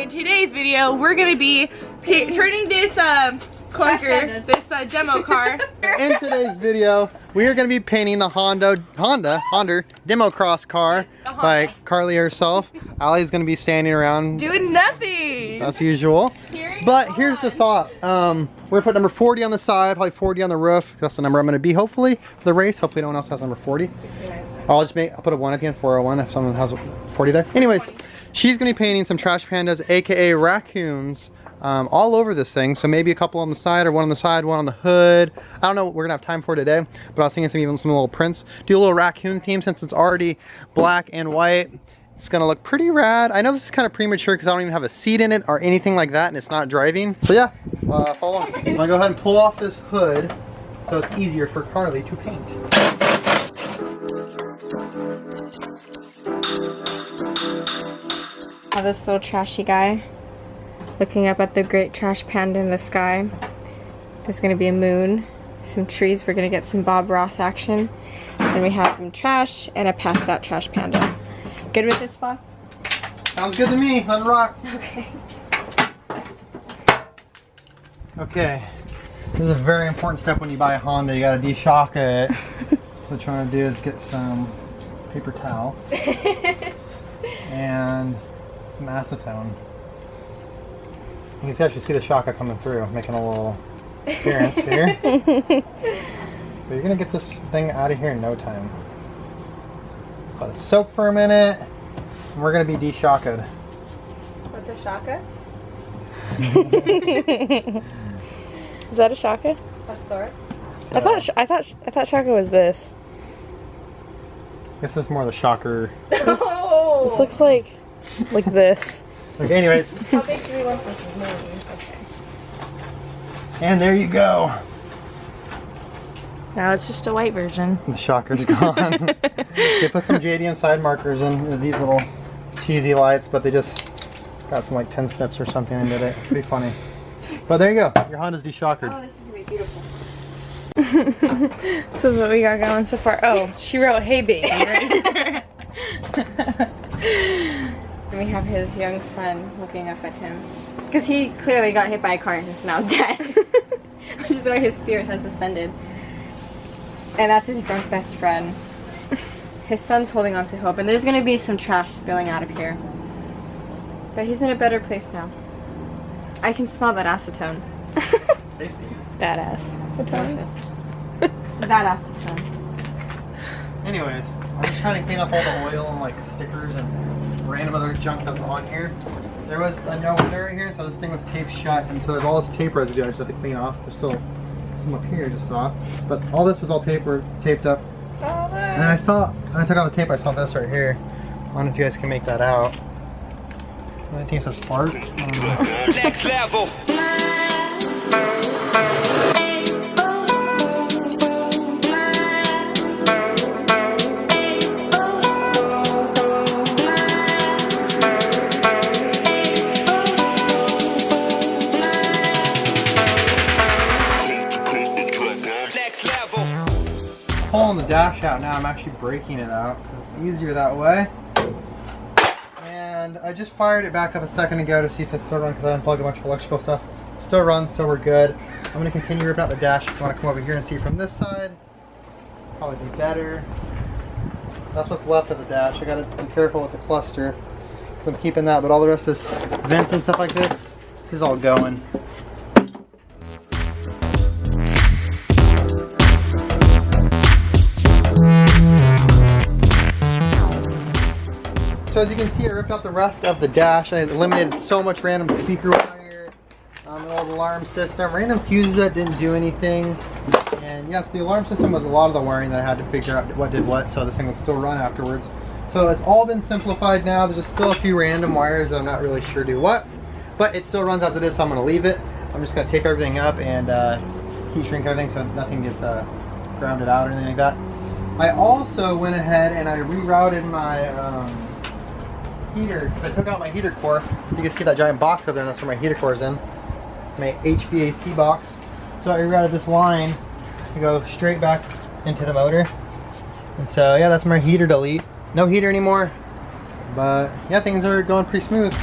in today's video, we're gonna be turning this clunker, this demo car. In today's video, we are going to be painting the Honda Demo Cross car by Carly herself. Allie's going to be standing around doing nothing as usual. But here's the thought. We're going to put number 40 on the side, probably 40 on the roof. That's the number I'm going to be hopefully for the race. Hopefully no one else has number 40. 69. I'll put a 1 at the end, 401 if someone has 40 there. Anyways, she's going to be painting some trash pandas, aka raccoons, all over this thing. So maybe a couple on the side, or one on the side, one on the hood. I don't know what we're gonna have time for today, but I was thinking even some little prints. Do a little raccoon theme since it's already black and white. It's gonna look pretty rad. I know this is kind of premature because I don't even have a seat in it or anything like that, and it's not driving. So yeah, follow on. I'm gonna go ahead and pull off this hood so it's easier for Carly to paint. This little trashy guy looking up at the great trash panda in the sky. There's gonna be a moon, some trees, we're gonna get some Bob Ross action. Then we have some trash and a passed out trash panda. Good with this, boss? Sounds good to me. Let it rock. Okay. Okay. This is a very important step when you buy a Honda. You gotta de-shock it. So what I'm trying to do is get some paper towel and some acetone. You can actually see the shock coming through, making a little appearance here. But you're gonna get this thing out of here in no time. Just let it soak for a minute, and we're gonna be de-shocked. What's a shaka? Is that a shaka? Of sorts. So, I thought shaka was this. I guess this is more the shocker. This looks like this. Okay, anyways. How big do we want this movie? Okay. And there you go. Now it's just a white version. The shocker's gone. They put some JDM side markers in. It was these little cheesy lights, but they just got some like 10 snips or something and did it. Pretty funny. But there you go. Your Honda's de-shockered. Oh, this is gonna be beautiful. So what we got going so far? Oh, she wrote "Hey baby" right here. And we have his young son looking up at him. Because he clearly got hit by a car and is now dead. Which is why his spirit has ascended. And that's his drunk best friend. His son's holding on to hope. And there's going to be some trash spilling out of here. But he's in a better place now. I can smell that acetone. Tasty. Badass. Delicious. That acetone. Anyways, I'm just trying to clean up all the oil and like stickers and random other junk that's on here. There was a no window right here, so this thing was taped shut, and so there's all this tape residue I just have to clean off. There's still some up here I just saw, but all this was all taped up. And I when I took out the tape, I saw this right here. I don't know if you guys can make that out. I think it says fart. Next level. Pulling the dash out now. I'm actually breaking it out because it's easier that way. And I just fired it back up a second ago to see if it's still running because I unplugged a bunch of electrical stuff. Still runs, so we're good. I'm going to continue ripping out the dash. If you want to come over here and see from this side, probably be better. That's what's left of the dash. I got to be careful with the cluster because I'm keeping that, but all the rest of this vents and stuff like this is all going. So as you can see, I ripped out the rest of the dash. I eliminated so much random speaker wire, an old alarm system, random fuses that didn't do anything. And yes, the alarm system was a lot of the wiring that I had to figure out what did what so this thing would still run afterwards. So it's all been simplified now. There's just still a few random wires that I'm not really sure do what, but it still runs as it is, so I'm going to leave it. I'm just going to tape everything up and heat shrink everything so nothing gets grounded out or anything like that. I also went ahead and I rerouted my heater, because I took out my heater core. You can see that giant box over there, and that's where my heater core is in. My HVAC box. So I rerouted this line to go straight back into the motor. And so yeah, that's my heater delete. No heater anymore. But yeah, things are going pretty smooth.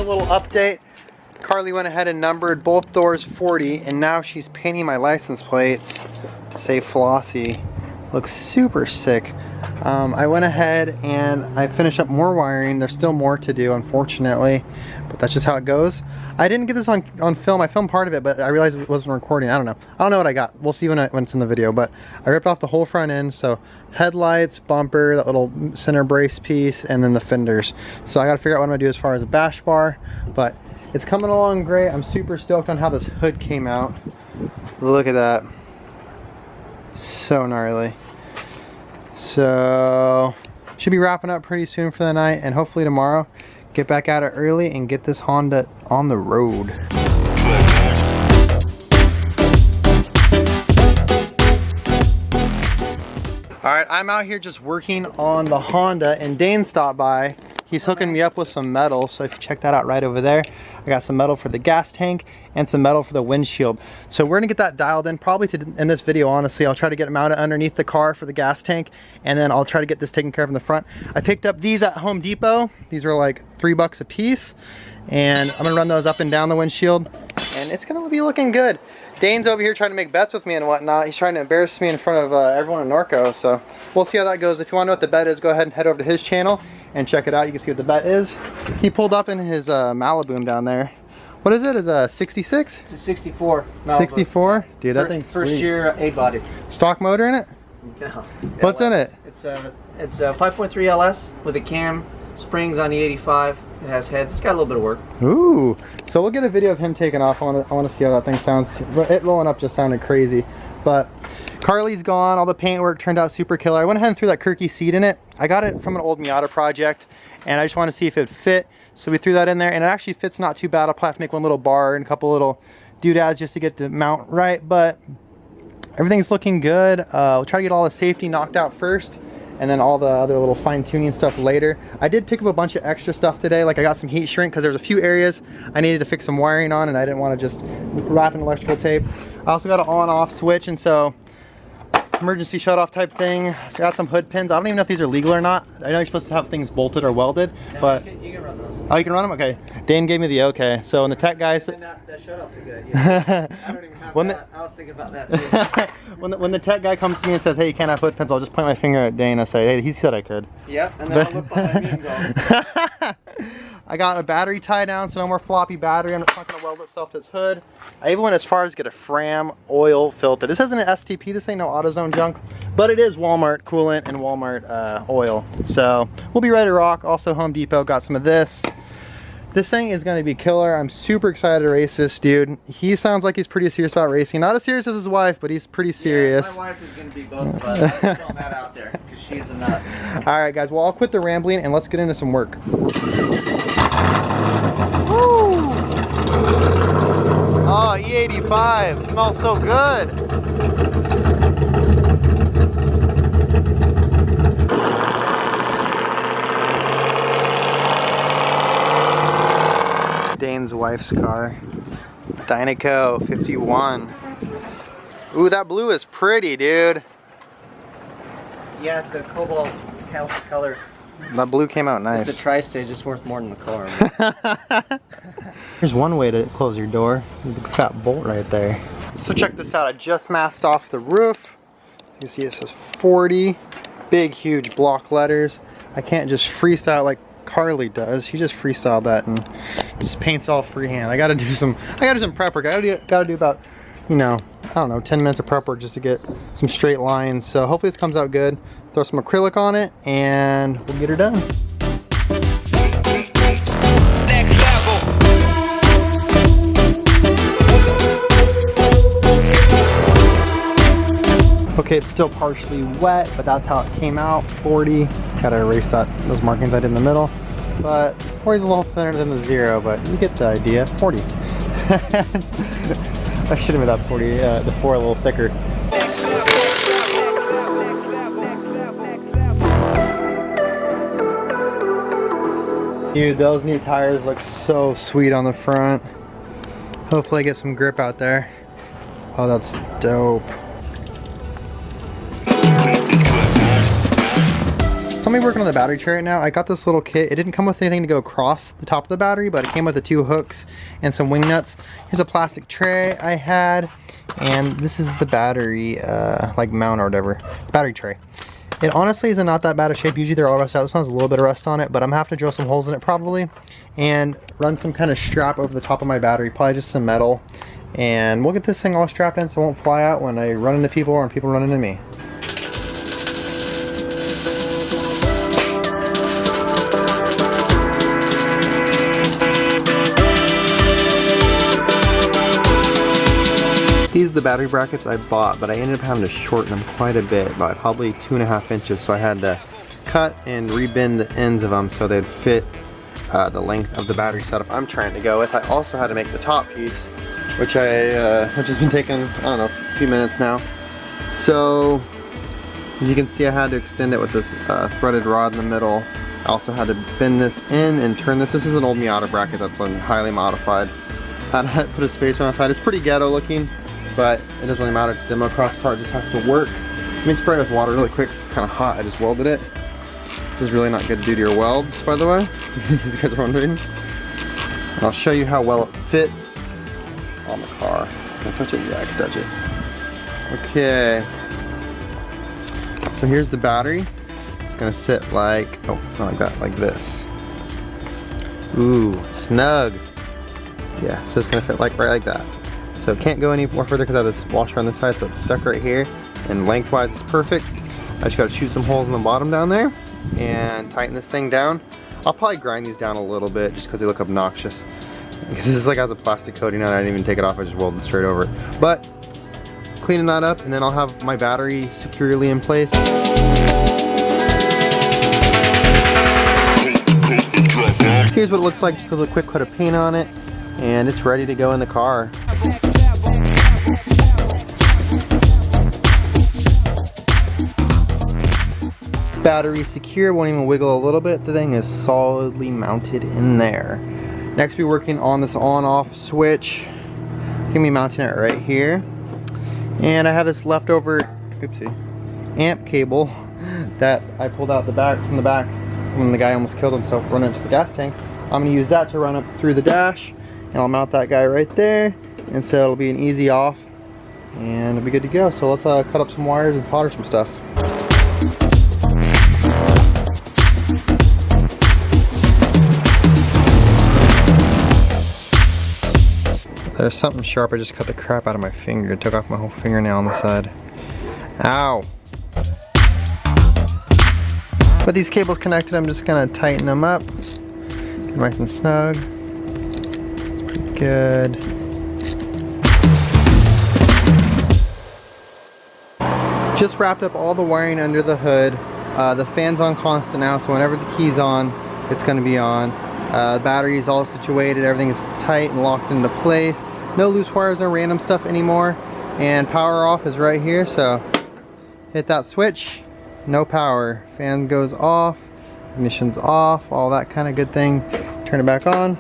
a little update. Carly went ahead and numbered both doors 40, and now she's painting my license plates to say Flossie. Looks super sick. I went ahead and I finished up more wiring. There's still more to do, unfortunately, but that's just how it goes. I didn't get this on film. I filmed part of it, but I realized it wasn't recording. I don't know what I got. We'll see when it's in the video, but I ripped off the whole front end. So headlights, bumper, that little center brace piece, and then the fenders. So I got to figure out what I'm gonna do as far as a bash bar, but it's coming along great. I'm super stoked on how this hood came out. Look at that. So gnarly. So should be wrapping up pretty soon for the night, and hopefully tomorrow get back at it early and get this Honda on the road. All right, I'm out here just working on the Honda, and Dane stopped by. He's hooking me up with some metal, so if you check that out right over there, I got some metal for the gas tank and some metal for the windshield. So we're gonna get that dialed in probably in this video, honestly. I'll try to get it mounted underneath the car for the gas tank, and then I'll try to get this taken care of in the front. I picked up these at Home Depot. These are like $3 a piece, and I'm gonna run those up and down the windshield, and it's gonna be looking good. Dane's over here trying to make bets with me and whatnot. He's trying to embarrass me in front of everyone in Norco, so we'll see how that goes. If you wanna know what the bet is, go ahead and head over to his channel and check it out. You can see what the bet is. He pulled up in his Malibu down there. What is it? Is a 66? It's a 64. Malibu. 64? Dude, that thing's first sweet. year A-body. Stock motor in it? No. What's in it? It's a 5.3 LS with a cam, springs on the 85. It has heads. It's got a little bit of work. Ooh. So we'll get a video of him taking off. I want to see how that thing sounds. It rolling up just sounded crazy. But Carly's gone. All the paintwork turned out super killer. I went ahead and threw that Kirky seat in it. I got it from an old Miata project, and I just want to see if it fit. So we threw that in there, and it actually fits not too bad. I'll probably have to make one little bar and a couple little doodads just to get to mount right, but everything's looking good. We'll try to get all the safety knocked out first, and then all the other little fine-tuning stuff later. I did pick up a bunch of extra stuff today. Like I got some heat shrink because there's a few areas I needed to fix some wiring on, and I didn't want to just wrap in electrical tape. I also got an on-off switch, and so emergency shut-off type thing. So I got some hood pins. I don't even know if these are legal or not. I know you're supposed to have things bolted or welded, but you can run those. Oh, you can run them? Okay. Dane gave me the okay. So when the tech guys... That shut-off's a good idea. I don't even have that. I was thinking about that too. when the tech guy comes to me and says, hey, you can't have hood pins, I'll just point my finger at Dane and say, hey, he said I could. Yep, and then I'll look behind me and go. I got a battery tie down, so no more floppy battery. I'm not going to weld itself to its hood. I even went as far as get a Fram oil filter. This isn't an STP, this ain't no AutoZone junk, but it is Walmart coolant and Walmart oil. So we'll be ready to rock. Also Home Depot got some of this. This thing is going to be killer. I'm super excited to race this dude. He sounds like he's pretty serious about racing. Not as serious as his wife, but he's pretty serious. Yeah, my wife is going to be both of us. I'm throwing that out there because she's a nut. All right, guys. Well, I'll quit the rambling and let's get into some work. Woo! Oh, E85 smells so good. Dane's wife's car, Dynaco 51. Ooh, that blue is pretty, dude. Yeah, it's a cobalt color. That blue came out nice. It's a tri-stage. It's worth more than the car. There's one way to close your door. The big fat bolt right there. So check this out. I just masked off the roof. You see it says 40. Big, huge block letters. I can't just freestyle like Carly does. She just freestyled that and just paints all freehand. I gotta do some prep work. I gotta do about, you know, I don't know, 10 minutes of prep work just to get some straight lines. So hopefully this comes out good. Throw some acrylic on it and we'll get her done. Next level. Okay, it's still partially wet, but that's how it came out. 40. Gotta erase those markings I did in the middle. But 40 is a little thinner than the 0, but you get the idea. 40. I should have made that 40, the 4 a little thicker. Dude, those new tires look so sweet on the front. Hopefully I get some grip out there. Oh, that's dope. I'm gonna be working on the battery tray right now. I got this little kit. It didn't come with anything to go across the top of the battery, but it came with the 2 hooks and some wing nuts. Here's a plastic tray I had, and this is the battery like mount or whatever, battery tray. It honestly is not that bad of shape. Usually they're all rusted out. This one has a little bit of rust on it, but I'm gonna have to drill some holes in it probably and run some kind of strap over the top of my battery, probably just some metal. And we'll get this thing all strapped in so it won't fly out when I run into people or when people run into me. These are the battery brackets I bought, but I ended up having to shorten them quite a bit, by probably 2.5 inches. So I had to cut and rebend the ends of them so they'd fit the length of the battery setup I'm trying to go with. I also had to make the top piece, which has been taking, I don't know, a few minutes now. So as you can see, I had to extend it with this threaded rod in the middle. I also had to bend this in and turn this. This is an old Miata bracket that's highly modified. I had to put a spacer on the side. It's pretty ghetto looking, but it doesn't really matter. It's a demo cross car, it just has to work. Let me spray it with water really quick. It's kind of hot. I just welded it. This is really not good to do to your welds, by the way, if you guys are wondering. And I'll show you how well it fits on the car. Can I touch it? Yeah, I can touch it. Okay. So here's the battery. It's gonna sit like, oh, it's not like that, like this. Ooh, snug. Yeah, so it's gonna fit like right like that. So it can't go any more further because I have this washer on this side, so it's stuck right here. And lengthwise it's perfect. I just gotta shoot some holes in the bottom down there and tighten this thing down. I'll probably grind these down a little bit just because they look obnoxious. Because this is like has a plastic coating on it. I didn't even take it off, I just welded it straight over it. But cleaning that up, and then I'll have my battery securely in place. Here's what it looks like, just with a quick coat of paint on it, and it's ready to go in the car. Battery secure, won't even wiggle a little bit. The thing is solidly mounted in there. Next we're working on this on-off switch. Gonna be mounting it right here. And I have this leftover, oopsie, amp cable that I pulled out the back from the back when the guy almost killed himself running into the gas tank. I'm gonna use that to run up through the dash, and I'll mount that guy right there. And so it'll be an easy off, and it'll be good to go. So let's cut up some wires and solder some stuff. There's something sharp. I just cut the crap out of my finger. It took off my whole fingernail on the side. Ow. With these cables connected, I'm just gonna tighten them up. Get nice and snug. It's pretty good. Just wrapped up all the wiring under the hood. The fan's on constant now, so whenever the key's on, it's gonna be on. The battery is all situated, everything is tight and locked into place. No loose wires or random stuff anymore. And power off is right here, so hit that switch, no power. Fan goes off, ignition's off, all that kind of good thing. Turn it back on.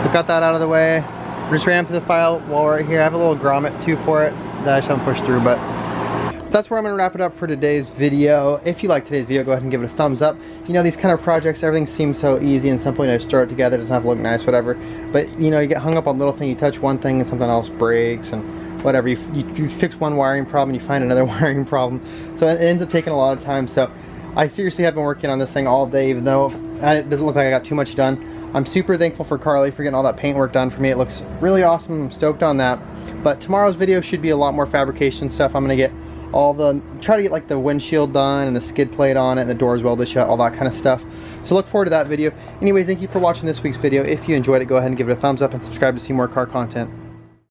So got that out of the way. We're just ran through the file while we're right here. I have a little grommet too for it that I just haven't pushed through, but that's where I'm gonna wrap it up for today's video. If you like today's video, go ahead and give it a thumbs up. You know, these kind of projects, everything seems so easy and simple. You know, just throw it together, it doesn't have to look nice, whatever. But you know, you get hung up on little things. You touch one thing and something else breaks and whatever. You fix one wiring problem, you find another wiring problem. So it ends up taking a lot of time. So I seriously have been working on this thing all day, even though it doesn't look like I got too much done. I'm super thankful for Carly for getting all that paint work done for me. It looks really awesome. I'm stoked on that. But tomorrow's video should be a lot more fabrication stuff. I'm gonna get try to get like the windshield done and the skid plate on it and the doors welded shut, all that kind of stuff. So look forward to that video. Anyways, thank you for watching this week's video. If you enjoyed it, go ahead and give it a thumbs up and subscribe to see more car content.